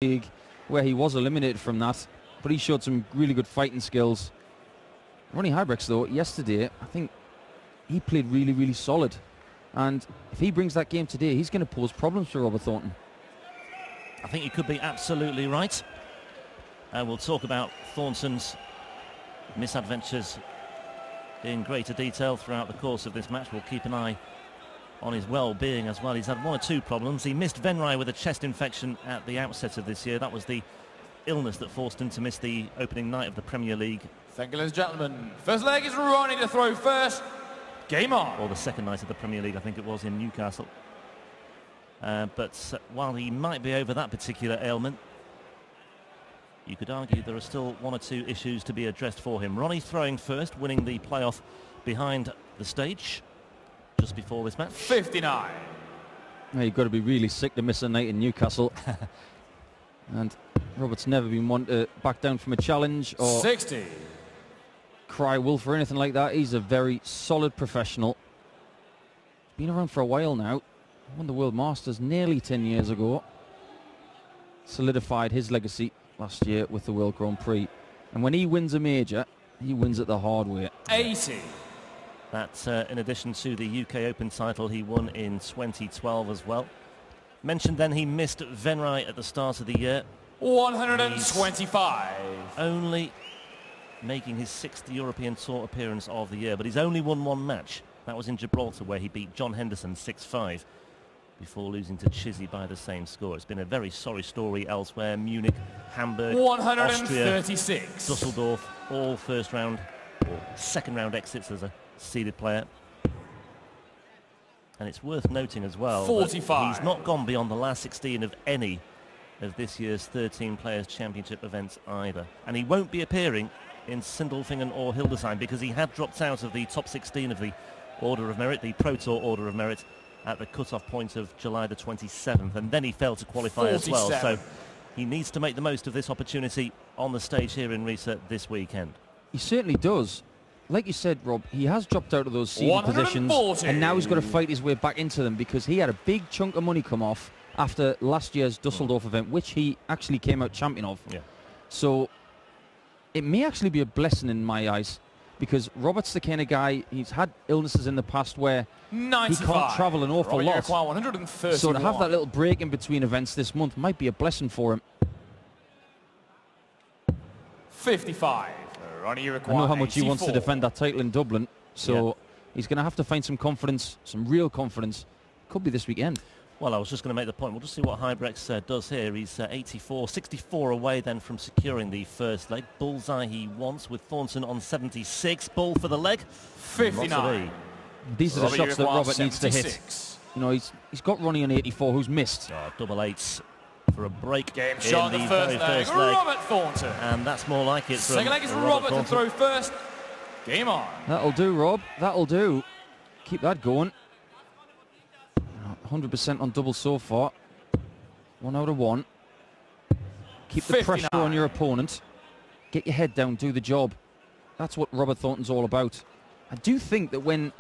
League, where he was eliminated from that, but he showed some really good fighting skills. R.Huybrechts, though, yesterday, I think he played really solid, and if he brings that game today, he's going to pose problems for Robert Thornton. I think you could be absolutely right, and we'll talk about Thornton's misadventures in greater detail throughout the course of this match. We'll keep an eye on his well-being as well. He's had one or two problems. He missed Venray with a chest infection at the outset of this year. That was the illness that forced him to miss the opening night of the Premier League. Thank you, ladies and gentlemen. First leg is Ronnie to throw first. Game on. Or the second night of the Premier League, I think it was, in Newcastle. But while he might be over that particular ailment, you could argue there are still one or two issues to be addressed for him. Ronnie throwing first, winning the playoff behind the stage just before this match. 59. Well, you've got to be really sick to miss a night in Newcastle. And Robert's never been one to back down from a challenge or 60. Cry wolf or anything like that. He's a very solid professional. Been around for a while now. Won the World Masters nearly 10 years ago. Solidified his legacy last year with the World Grand Prix. And when he wins a major, he wins it the hard way. 80. That's in addition to the UK Open title he won in 2012 as well. Mentioned then he missed Venray at the start of the year. 125. He's only making his 6th European Tour appearance of the year, but he's only won one match. That was in Gibraltar, where he beat John Henderson 6-5 before losing to Chizzy by the same score. It's been a very sorry story elsewhere. Munich, Hamburg, 136. Austria, Dusseldorf, all first round or second round exits as a seeded player. And it's worth noting as well 45. He's not gone beyond the last 16 of any of this year's 13 Players' Championship events either. And he won't be appearing in Sindelfingen or Hildesheim because he had dropped out of the top 16 of the Order of Merit, the Pro Tour Order of Merit, at the cut-off point of July the 27th. And then he failed to qualify 47. as well. So he needs to make the most of this opportunity on the stage here in Riesa this weekend. He certainly does. Like you said, Rob, he has dropped out of those seeded positions, and now he's got to fight his way back into them because he had a big chunk of money come off after last year's Dusseldorf event, which he actually came out champion of. Yeah. So it may actually be a blessing in my eyes because Robert's the kind of guy, he's had illnesses in the past where 95. he can't travel an awful lot. 131. So to have that little break in between events this month might be a blessing for him. 55. I know how much 84. he wants to defend that title in Dublin, so he's going to have to find some confidence, some real confidence. Could be this weekend. Well, I was just going to make the point. We'll just see what Huybrechts does here. He's 84, 64 away then from securing the first leg. Bullseye he wants with Thornton on 76. Ball for the leg. 59. These are the shots that Robert needs to hit. You know, he's got Ronnie on 84, who's missed. Oh, double eights for a break. Game shot in the very first leg. Robert Thornton. And that's more like it. Second leg is Robert to throw first. Game on. That'll do, Rob. That'll do. Keep that going. 100% on double so far. 1 out of 1. Keep the 59. pressure on your opponent. Get your head down, do the job. That's what Robert Thornton's all about. I do think that when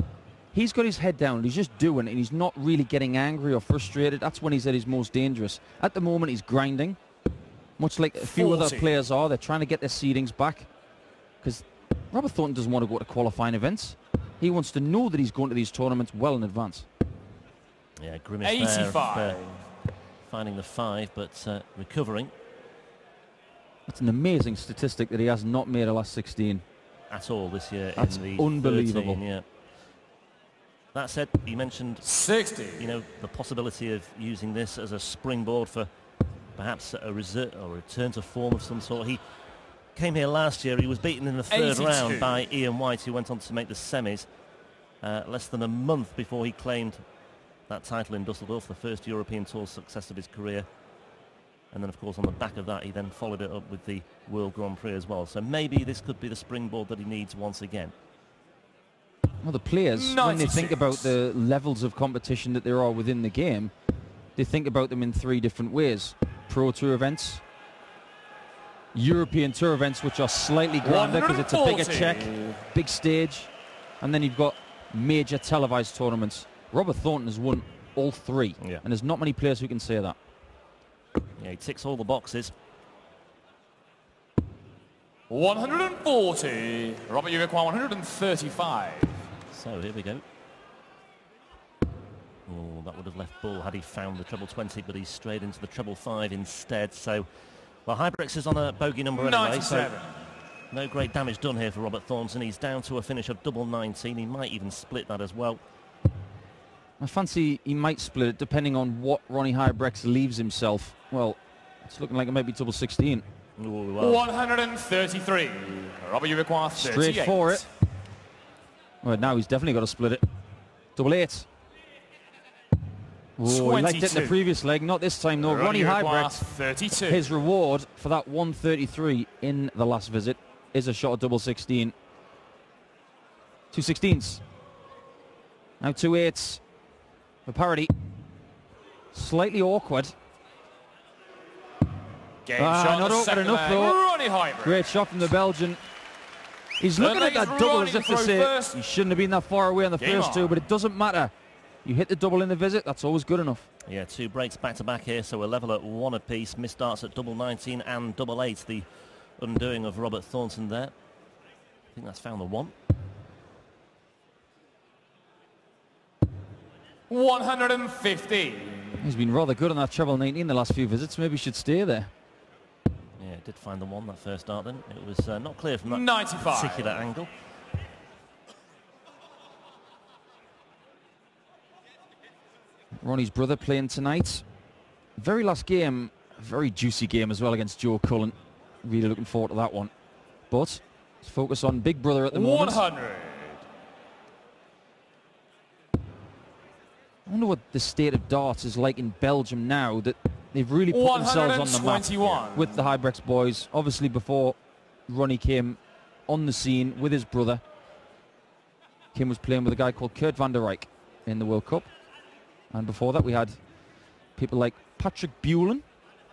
he's got his head down, he's just doing it, and he's not really getting angry or frustrated, that's when he's at his most dangerous. At the moment, he's grinding, much like a few 40. other players are. They're trying to get their seedings back, because Robert Thornton doesn't want to go to qualifying events. He wants to know that he's going to these tournaments well in advance. Yeah, Grimace 85. there, finding the 5, but recovering. That's an amazing statistic that he has not made a last 16. At all this year. That's in the unbelievable. 13, yeah. That said, he mentioned 60. You know, the possibility of using this as a springboard for perhaps a return to form of some sort. He came here last year. He was beaten in the third 82. round by Ian White, who went on to make the semis less than a month before he claimed that title in Dusseldorf, the first European Tour success of his career. And then, of course, on the back of that, he then followed it up with the World Grand Prix as well. So maybe this could be the springboard that he needs once again. Well, the players, 96. when they think about the levels of competition that there are within the game, they think about them in 3 different ways. Pro Tour events, European Tour events, which are slightly grander because it's a bigger check, big stage, and then you've got major televised tournaments. Robert Thornton has won all 3, and there's not many players who can say that. Yeah, he ticks all the boxes. 140. Robert, you require 135. So here we go. Oh, that would have left Bull had he found the treble 20, but he's straight into the treble 5 instead. So, well, Huybrechts is on a bogey number anyway. 97. So no great damage done here for Robert Thornton. He's down to a finish of double 19. He might even split that as well. I fancy he might split it depending on what Ronnie Huybrechts leaves himself. Well, it's looking like it might be double 16. Ooh, well. 133. Robert, you require 38. Straight for it. Well, now he's definitely got to split it. Double 8. Oh, he liked it in the previous leg, not this time though. Ronnie Huybrechts, 32. his reward for that 133 in the last visit is a shot at double 16. 2 16s. Now 2 8s. For parity. Slightly awkward. Game shot not awkward enough though. Ronnie Huybrechts. Great shot from the Belgian. He's looking at that double as if to say he shouldn't have been that far away on the first two, but it doesn't matter. You hit the double in the visit, that's always good enough. Yeah, 2 breaks back-to-back here, so we're level at 1 apiece. Missed darts at double 19 and double 8. The undoing of Robert Thornton there. I think that's found the 1. 150. He's been rather good on that treble 19 the last few visits. Maybe he should stay there. Yeah, it did find the 1 that first dart then. It was not clear from that 95. particular angle. Ronnie's brother playing tonight. Very last game, a very juicy game as well against Joe Cullen. Really looking forward to that one. But let's focus on big brother at the moment. 100. I wonder what the state of darts is like in Belgium now that they've really put themselves on the map with the Huybrechts boys. Obviously before Ronnie came on the scene with his brother, Kim was playing with a guy called Kurt van der Rijk in the World Cup. And before that we had people like Patrick Bulen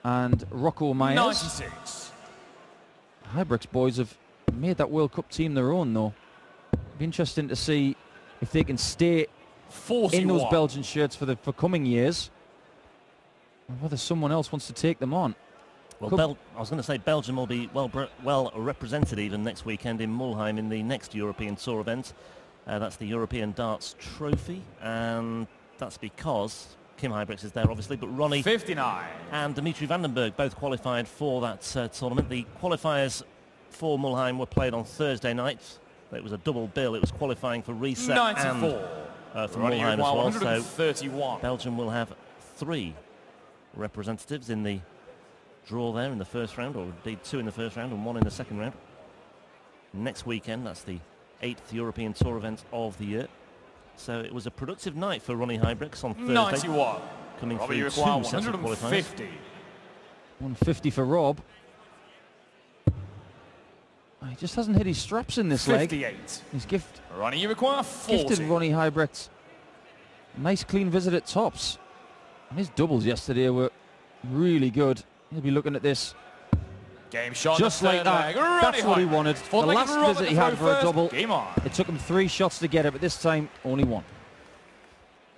and Rocco Myers. 96. Huybrechts boys have made that World Cup team their own though. It'd be interesting to see if they can stay 41. in those Belgian shirts for coming years, and whether someone else wants to take them on. Well, I was going to say Belgium will be well represented even next weekend in Mulheim in the next European Tour event. That's the European Darts Trophy, and that's because Kim Huybrechts is there obviously, but Ronnie 59 and Dimitri Vandenberg both qualified for that tournament. The qualifiers for Mulheim were played on Thursday night. It was a double bill. It was qualifying for reset 94. and for Mulheim as well. 131. So Belgium will have 3 representatives in the draw there in the first round, or indeed 2 in the first round and 1 in the second round. Next weekend, that's the 8th European Tour event of the year. So it was a productive night for Ronnie Huybrechts on Thursday. 91. Coming Robert, through 2 sets of qualifiers. 150. 150 for Rob. He just hasn't hit his straps in this 58. leg. He's Ronnie, you require 40. gifted Ronnie Huybrechts nice clean visit at tops. And his doubles yesterday were really good. He'll be looking at this. Game shot Just like that. That's what he wanted. The last visit he had for a double, Game on. it took him 3 shots to get it, but this time only 1.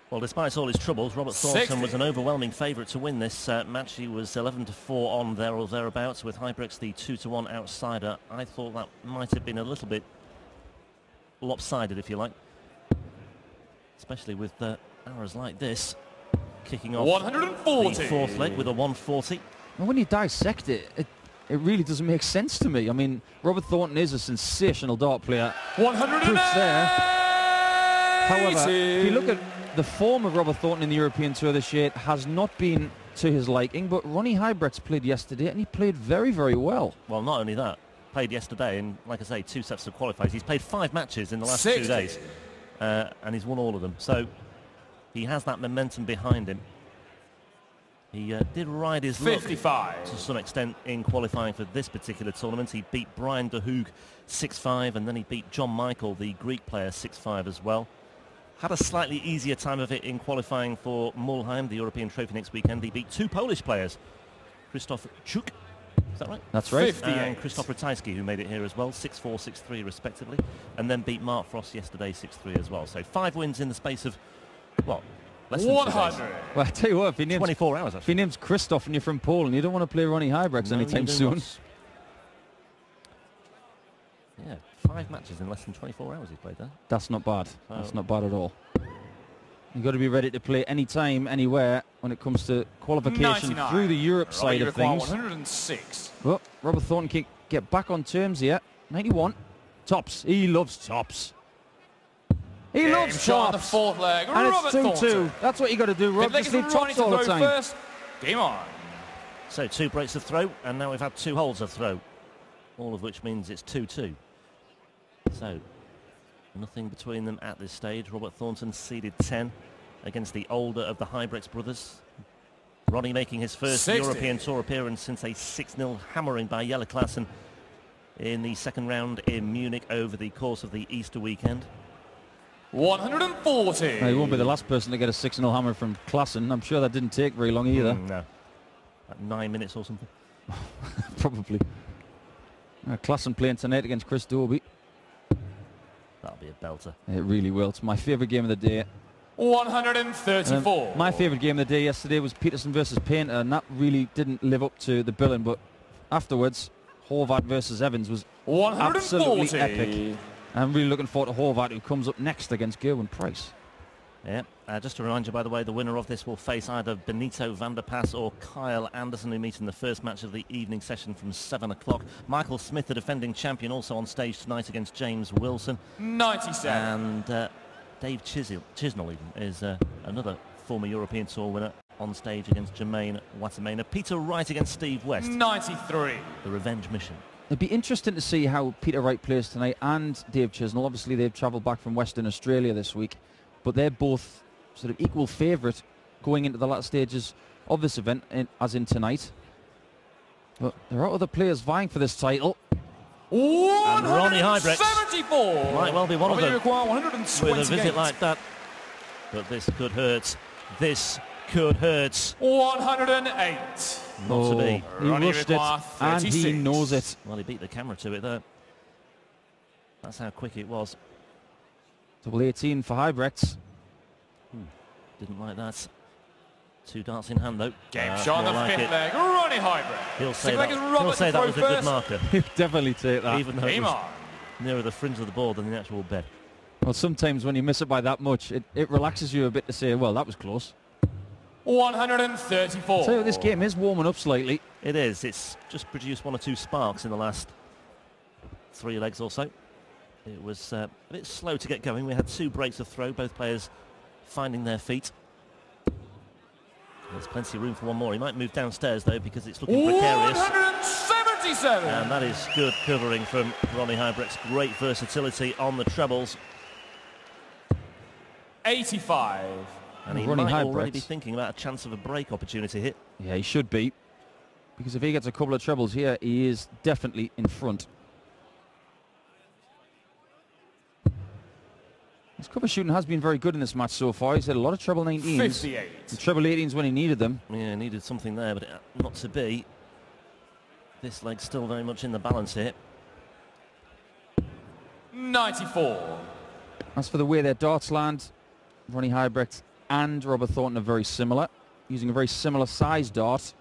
Well, despite all his troubles, Robert 60. Thornton was an overwhelming favourite to win this match. He was 11-4 on there or thereabouts, with Huybrechts the 2-1 outsider. I thought that might have been a little bit lopsided, if you like, especially with arrows like this kicking off 140. the 4th leg with a 140. And when you dissect it, it really doesn't make sense to me. I mean, Robert Thornton is a sensational dart player. 100 Proof's there. However, if you look at the form of Robert Thornton in the European Tour this year, it has not been to his liking, but Ronnie Huybrechts played yesterday and he played very, very well. Well, not only that, played yesterday, and like I say, 2 sets of qualifiers. He's played 5 matches in the last 60. 2 days, and he's won all of them. So he has that momentum behind him. He did ride his luck 55. to some extent in qualifying for this particular tournament. He beat Brian de Hoog 6-5, and then he beat John Michael, the Greek player, 6-5 as well. Had a slightly easier time of it in qualifying for Mulheim, the European Trophy next weekend. He beat 2 Polish players, Krzysztof Czuk, is that right? That's right. 58. And Krzysztof Ratajski, who made it here as well, 6-4, 6-3 respectively, and then beat Mark Frost yesterday 6-3 as well. So 5 wins in the space of, well, Less than 2 days. 100. Well, I tell you what, if he names 24 hours, If actually. he names Christoph and you're from Poland, you don't want to play Ronnie Huybrechts No, anytime you do soon. not. Yeah, 5 matches in less than 24 hours he played there. That's not bad. Oh. That's not bad at all. You've got to be ready to play anytime, anywhere when it comes to qualification 99. through the Europe Robert, side you of require things. 106. Well, Robert Thornton can get back on terms here. 91. Tops. He loves tops. He Game loves shot on the tops. fourth leg. And Robert it's 2-2. Thornton. That's what you got to do, Rob. Fifth leg Just is leave Ronnie tops to all the throw time. first. Game on. So 2 breaks of throw, and now we've had 2 holes of throw, all of which means it's 2-2. So nothing between them at this stage. Robert Thornton seeded 10 against the older of the Huybrechts brothers. Ronnie making his first 60. European Tour appearance since a 6-0 hammering by Jelle Klaassen in the second round in Munich over the course of the Easter weekend. 140. He won't be the last person to get a 6-0 hammer from Klaassen. I'm sure that didn't take very long either. No. Like 9 minutes or something. Probably. Klaassen playing tonight against Chris Dobie. That'll be a belter. It really will. It's my favourite game of the day. 134. My favourite game of the day yesterday was Peterson versus Painter, and that really didn't live up to the billing, but afterwards, Horvath versus Evans was 140. absolutely epic. I'm really looking forward to Horvath, who comes up next against Gerwin Price. Yeah, just to remind you, by the way, the winner of this will face either Benito van der Pas or Kyle Anderson, who meet in the first match of the evening session from 7 o'clock. Michael Smith, the defending champion, also on stage tonight against James Wilson. 97. And Dave Chisnell even is another former European Tour winner on stage against Jermaine Watamena. Peter Wright against Steve West. 93. The revenge mission. It'd be interesting to see how Peter Wright plays tonight and Dave Chisnell. Obviously, they've travelled back from Western Australia this week, but they're both sort of equal favourite going into the latter stages of this event, as in tonight. But there are other players vying for this title. And Ronnie Huybrechts 74. might well be one of Robert, you them require 128. with a visit like that. But this could hurt. This could hurt. 108. Not to be. He Ronnie rushed it, require and he 36. knows it. Well, he beat the camera to it there. That's how quick it was. Double 18 for Huybrechts. Didn't like that. 2 darts in hand though. Game shot on the more like fifth it. leg. Ronnie Huybrechts. He'll say Sixth leg is that, Robert he'll to say that throw was a good first. marker, He'll definitely take that. even though it Game was on. nearer the fringe of the board than the actual bed. Well, sometimes when you miss it by that much, it relaxes you a bit to say, well, that was close. 134. So this game is warming up slightly. It is. It's just produced 1 or 2 sparks in the last 3 legs or so. It was a bit slow to get going. We had 2 breaks of throw, both players finding their feet. There's plenty of room for one more. He might move downstairs though because it's looking precarious. 177. And that is good covering from Ronnie Huybrechts. Great versatility on the trebles. 85. And he Ronnie might already Huybrechts. be thinking about a chance of a break opportunity here. Yeah, he should be. Because if he gets a couple of trebles here, he is definitely in front. His cover shooting has been very good in this match so far. He's had a lot of treble 19s. 58. And treble 18s when he needed them. Yeah, needed something there, but not to be. This leg's still very much in the balance here. 94. As for the way their darts land, Ronnie Huybrechts and Robert Thornton are very similar, using a very similar size dart.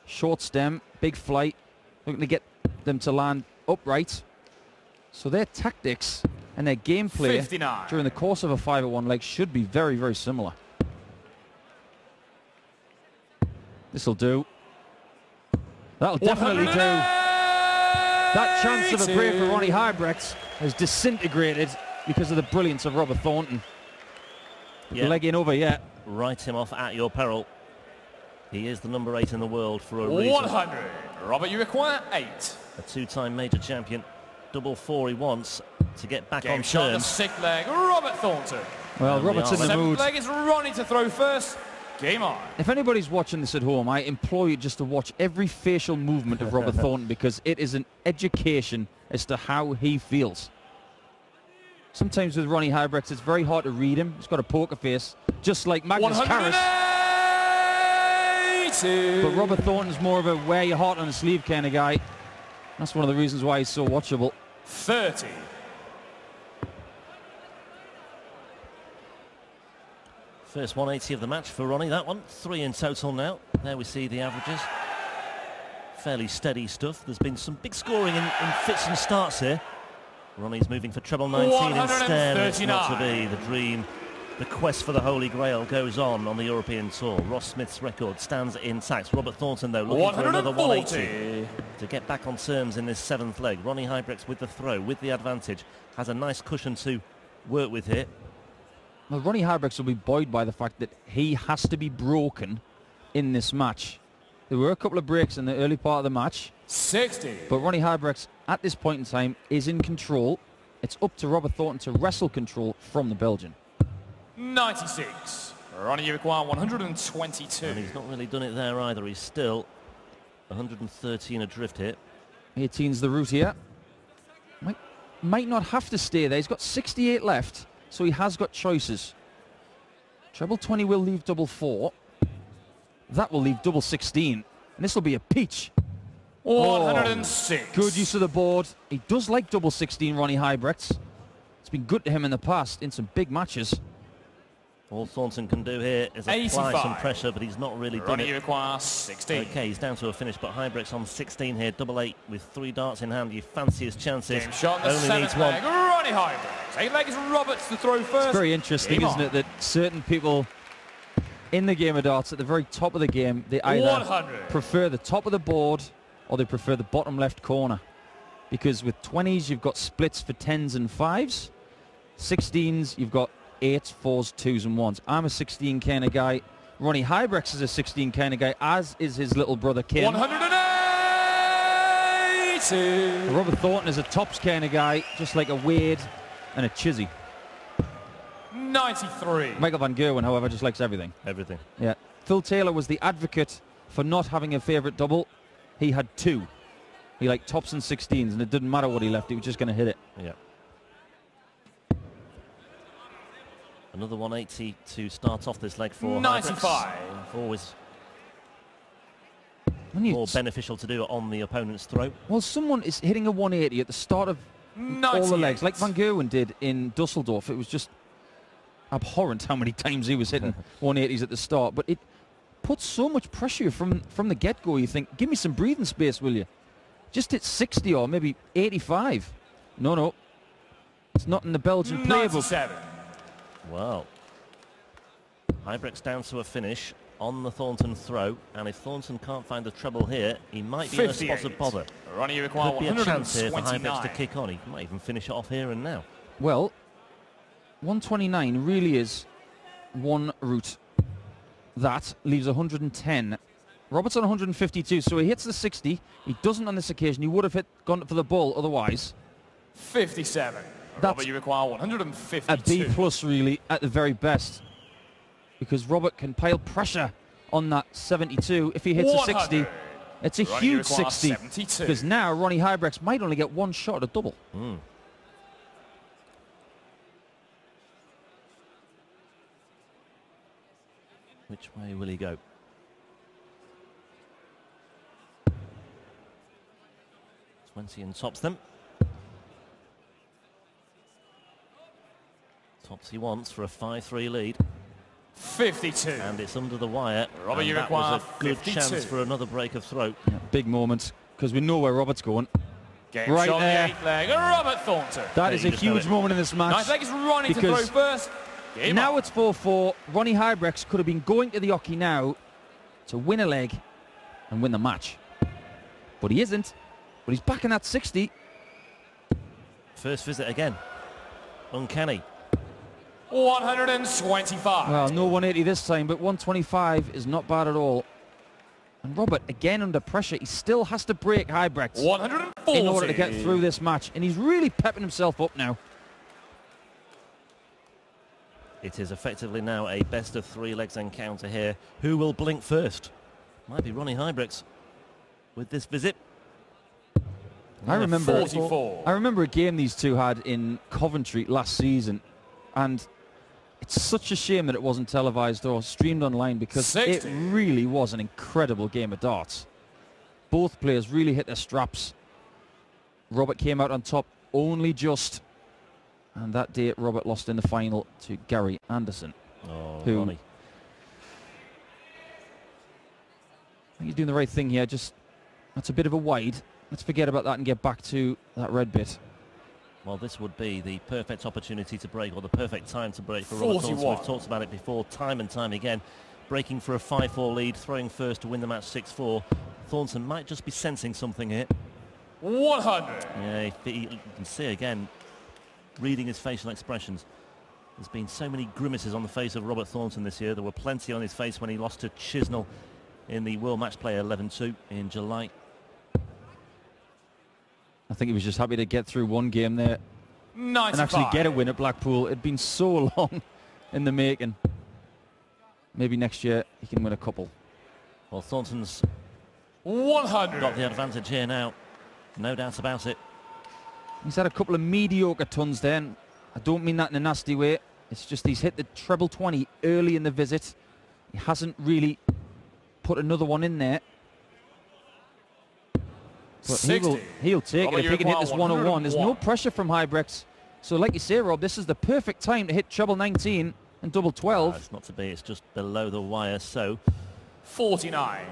Short stem, big flight, looking to get them to land upright. So their tactics and their gameplay 59. during the course of a 5-at-1 leg should be very, very similar. This'll do. That'll definitely do. That chance of a break for Ronnie Huybrechts has disintegrated because of the brilliance of Robert Thornton. Yeah. The leg ain't over yet. Write him off at your peril. He is the number 8 in the world for a reason. 100. Robert, you require 8. A 2-time major champion. Double 4 he wants to get back Game on shot on the terms. 6th leg. Robert Thornton. Well, And we Robert's are in the left. 7th mood. leg is Ronnie to throw first. Game on. If anybody's watching this at home, I implore you just to watch every facial movement of Robert Thornton because it is an education as to how he feels. Sometimes with Ronnie Huybrechts, it's very hard to read him. He's got a poker face, just like Magnus Carus. 180. But Robert Thornton's more of a wear your heart on a sleeve kind of guy. That's one of the reasons why he's so watchable. 30. First 180 of the match for Ronnie, that one. 3 in total now. There we see the averages. Fairly steady stuff. There's been some big scoring in fits and starts here. Ronnie's moving for treble 19 instead. It's not to be. The dream, the quest for the Holy Grail goes on the European Tour. Ross Smith's record stands intact. Robert Thornton, though, looking for another 180 to get back on terms in this 7th leg. Ronnie Huybrechts with the throw, with the advantage, has a nice cushion to work with here. Well, Ronnie Huybrechts will be buoyed by the fact that he has to be broken in this match. There were a couple of breaks in the early part of the match. 60. But Ronnie Huybrechts, at this point in time, is in control. It's up to Robert Thornton to wrestle control from the Belgian. 96. Ronnie, you require 122. And he's not really done it there either. He's still 113 adrift here. 18's the route here. Might not have to stay there. He's got 68 left, so he has got choices. Treble 20 will leave double 4. That will leave double 16. And this will be a peach. 106. Good use of the board. He does like double 16, Ronnie Huybrechts. It's been good to him in the past in some big matches. All Thornton can do here is apply 85. some pressure, but he's not really done Ronnie, it. you require 16. Okay, he's down to a finish, but Huybrechts on 16 here, double 8 with 3 darts in hand. You fancy his chances. Game shot in the Only needs 7th one. leg. Ronnie Huybrechts. 8 leg is Roberts to throw first. It's very interesting, isn't it, that certain people in the game of darts at the very top of the game, they either 100. prefer the top of the board or they prefer the bottom left corner. Because with 20s, you've got splits for 10s and 5s. 16s, you've got 8s, 4s, 2s and 1s. I'm a 16 kind of guy. Ronnie Huybrechts is a 16 kind of guy, as is his little brother Kim. 180. Robert Thornton is a tops kind of guy, just like a Wade and a Chizzy. 93. Michael Van Gerwen, however, just likes everything. Everything. Yeah. Phil Taylor was the advocate for not having a favourite double. He had 2. He liked tops and 16s, and it didn't matter what he left. He was just going to hit it. Yeah. Another 180 to start off this leg for 95. Huybrechts. Always more beneficial to do it on the opponent's throw. Well, someone is hitting a 180 at the start of 98. all the legs, like Van Gerwen did in Dusseldorf. It was just abhorrent how many times he was hitting 180s at the start. But it puts so much pressure from the get-go. You think, give me some breathing space, will you? Just hit 60 or maybe 85. No. It's not in the Belgian playbook. 97. Wow. Huybrechts down to a finish on the Thornton throw, and if Thornton can't find a treble here, he might be in a spot of bother. Ronnie, you require Could be a chance here for 129. Huybrechts to kick on. He might even finish it off here and now. Well, 129 really is one route. That leaves 110. Roberts on 152, so he hits the 60. He doesn't on this occasion. He would have gone for the ball otherwise. 57. That's Robert, you require 152. a B plus really at the very best, because Robert can pile pressure on that 72. If he hits a 60, it's a Ronnie, you huge require 60, 72. because now Ronnie Huybrechts might only get one shot at a double. Which way will he go? Swensson tops them. Tops he wants for a 5-3 lead. 52. And it's under the wire. Robert, and you that require was a good 52. chance for another break of throat. Yeah, big moment, because we know where Robert's going. Game Right shot there. the 8th leg. Robert Thornton. That is a you just know huge it. moment in this match. Nice leg is Ronnie to throw because first. Game now on. it's 4-4. Ronnie Huybrechts could have been going to the hockey now to win a leg and win the match. But he isn't. But he's back in that 60. First visit again. Uncanny. 125. Well, no 180 this time, but 125 is not bad at all. And Robert, again under pressure, he still has to break Huybrechts 140. in order to get through this match. And he's really pepping himself up now. It is effectively now a best of 3 legs encounter here. Who will blink first? Might be Ronnie Huybrechts with this visit. I remember 44. I remember a game these two had in Coventry last season, and it's such a shame that it wasn't televised or streamed online, because 60. it really was an incredible game of darts. Both players really hit their straps. Robert came out on top only just, and that day Robert lost in the final to Gary Anderson. Oh, who Ronnie. I think he's doing the right thing here. Just that's a bit of a wide. Let's forget about that and get back to that red bit. Well, this would be the perfect opportunity to break, or the perfect time to break for Robert Thornton. We've talked about it before, time and time again. Breaking for a 5-4 lead, throwing first to win the match 6-4. Thornton might just be sensing something here. 100. Yeah, you can see again, reading his facial expressions. There's been so many grimaces on the face of Robert Thornton this year. There were plenty on his face when he lost to Chisnell in the World Match Play 11-2 in July. I think he was just happy to get through one game there 95. and actually get a win at Blackpool. It'd been so long in the making. Maybe next year he can win a couple. Well, Thornton's 100. got the advantage here now. No doubt about it. He's had a couple of mediocre tons then. I don't mean that in a nasty way. It's just he's hit the treble 20 early in the visit. He hasn't really put another one in there. But he'll take Robert, it if he can hit this 101. There's no 101. pressure from Huybrechts. So like you say, Rob, this is the perfect time to hit treble 19 and double 12. It's not to be, it's just below the wire, so 49.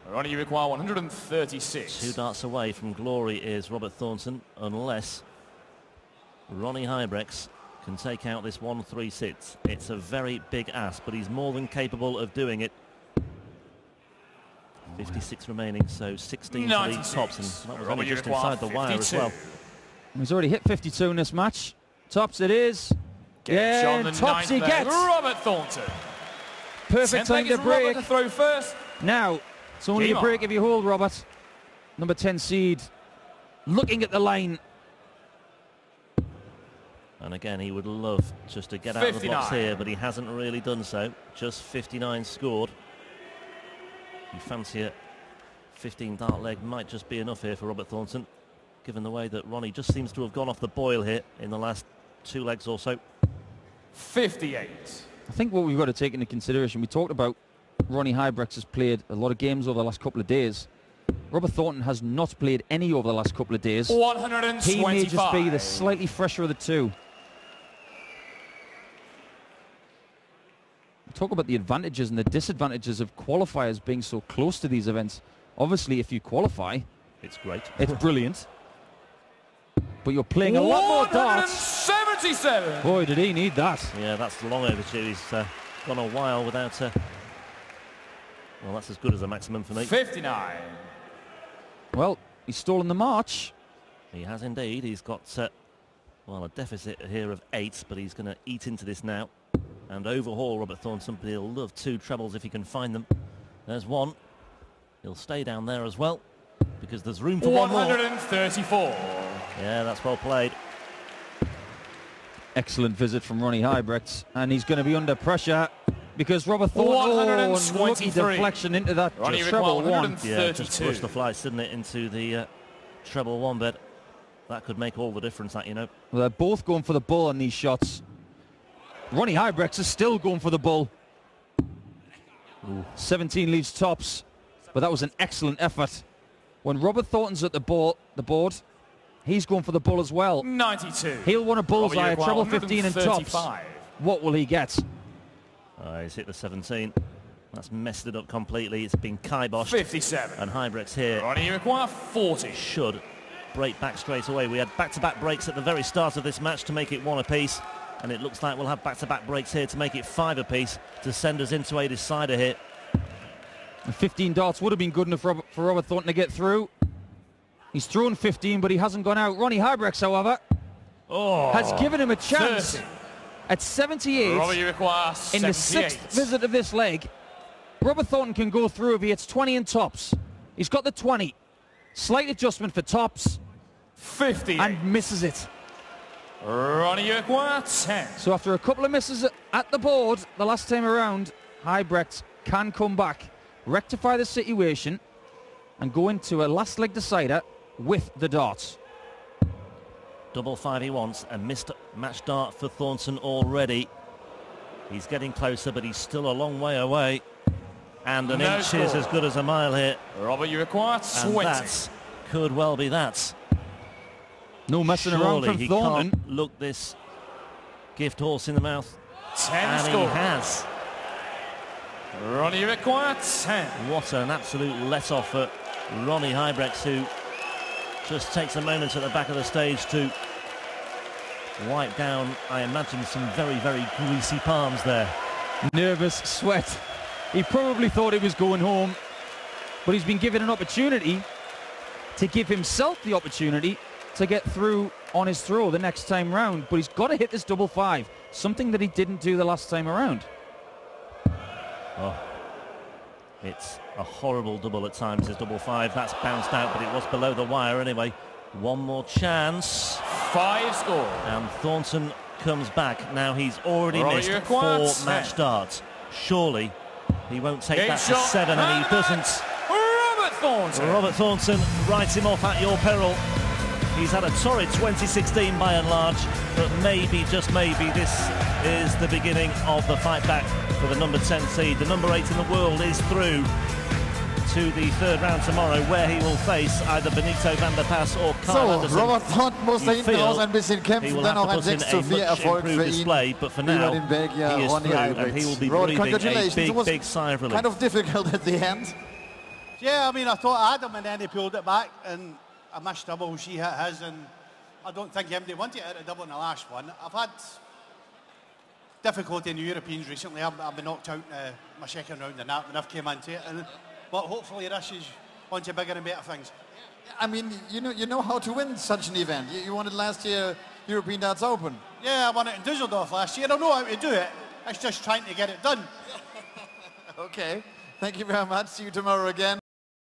Ronnie, you require 136. 2 darts away from glory is Robert Thornton, unless Ronnie Huybrechts can take out this 136. It's a very big ask, but he's more than capable of doing it. 56 remaining, so 16 for the 96. tops, and that was Robert, only you just require inside the wire as 52. well. He's already hit 52 in this match. Tops it is. Gets Yeah, on the and tops he ninth leg. gets. Robert Thornton. Perfect 10th time leg to is Robert break. to throw first. Now, it's only Game a break on. if you hold, Robert. Number 10 seed. Looking at the line. And again, he would love just to get out of the 59. box here, but he hasn't really done so. Just 59 scored. You fancy a 15 dart leg might just be enough here for Robert Thornton, given the way that Ronnie just seems to have gone off the boil here in the last 2 legs or so. 58. I think what we've got to take into consideration, we talked about Ronnie Huybrechts has played a lot of games over the last couple of days. Robert Thornton has not played any over the last couple of days. 125. He may just be the slightly fresher of the two. Talk about the advantages and the disadvantages of qualifiers being so close to these events. Obviously, if you qualify, It's great. it's brilliant. But you're playing a lot more darts. 177. Boy, did he need that. Yeah, that's long overdue. He's gone a while without... well, that's as good as a maximum for me. 59. Well, he's stolen the march. He has indeed. He's got, well, a deficit here of 8, but he's going to eat into this now and overhaul Robert Thornton. But he'll love 2 trebles if he can find them. There's 1. He'll stay down there as well, because there's room for 1 more. 134. Yeah, that's well played. Excellent visit from Ronnie Huybrechts, and he's going to be under pressure because Robert Thornton, and lucky 123. deflection into that Ronnie treble required 1. 132. Yeah, just pushed the flights, didn't it, into the treble 1 bet. That could make all the difference, that, you know. Well, they're both going for the bull on these shots. Ronnie Huybrechts is still going for the bull. Ooh. 17 leaves tops, but that was an excellent effort. When Robert Thornton's at the board, he's going for the bull as well. 92. He'll want a bullseye, a treble 15 and tops. 135. What will he get? He's hit the 17. That's messed it up completely. It's been kiboshed. 57. And Huybrechts here Ronnie, you require 40. should break back straight away. We had back-to-back breaks at the very start of this match to make it 1 apiece. And it looks like we'll have back-to-back breaks here to make it 5 apiece to send us into a decider here. And 15 darts would have been good enough for Robert Thornton to get through. He's thrown 15, but he hasn't gone out. Ronnie Huybrechts, however, has given him a chance 30. at 78 Robert, you require in the 78. 6th visit of this leg. Robert Thornton can go through if he hits 20 and tops. He's got the 20. Slight adjustment for tops 50. and misses it. Ronnie, you require 10. So after a couple of misses at the board the last time around, Huybrechts can come back, rectify the situation, and go into a last leg decider with the darts. Double 5 he wants. A missed match dart for Thornton already. He's getting closer, but he's still a long way away. And an inch is as good as a mile here. Robert, you require 20. And that could well be that. No messing around Surely from he Thornton. can't look this gift horse in the mouth 10 And score. he has. Ronnie require 10. What an absolute let-off for R.Huybrechts, who just takes a moment at the back of the stage to wipe down, I imagine, some very, very greasy palms there. Nervous, sweat. He probably thought he was going home, but he's been given an opportunity to give himself the opportunity to get through on his throw the next time round. But he's got to hit this double five, something that he didn't do the last time around. Oh, it's a horrible double at times, his double five. That's bounced out, but it was below the wire anyway. One more chance. 5 score. And Thornton comes back. Now he's already Rory missed required 4 match darts. Surely he won't take Game that to shot. 7, and he doesn't. Robert Thornton. Robert Thornton writes him off at your peril. He's had a torrid 2016 by and large, but maybe, just maybe, this is the beginning of the fight back for the number 10 seed. The number 8 in the world is through to the 3rd round tomorrow, where he will face either Benito van der Pas or Kyle Anderson. Robert Thornton muss da hinten raus ein bisschen kämpfen, dann noch ein 6:4 Erfolg für ihn display, but for now, über den Belgier he is Ronnie through, and he will be Robert, breathing a congratulations. It was big sigh of relief. kind of difficult at the end. Yeah, I mean, I thought I had him and then he pulled it back and I missed double, she hit his, and I don't think anybody wanted to hit a double in the last one. I've had difficulty in the Europeans recently. I've been knocked out in my 2nd round and that when I've came into it, but hopefully this is on to bigger and better things. I mean, you know how to win such an event. You won it last year, European Darts Open. Yeah, I won it in Düsseldorf last year. I know how to do it. It's just trying to get it done. Okay, thank you very much. See you tomorrow again.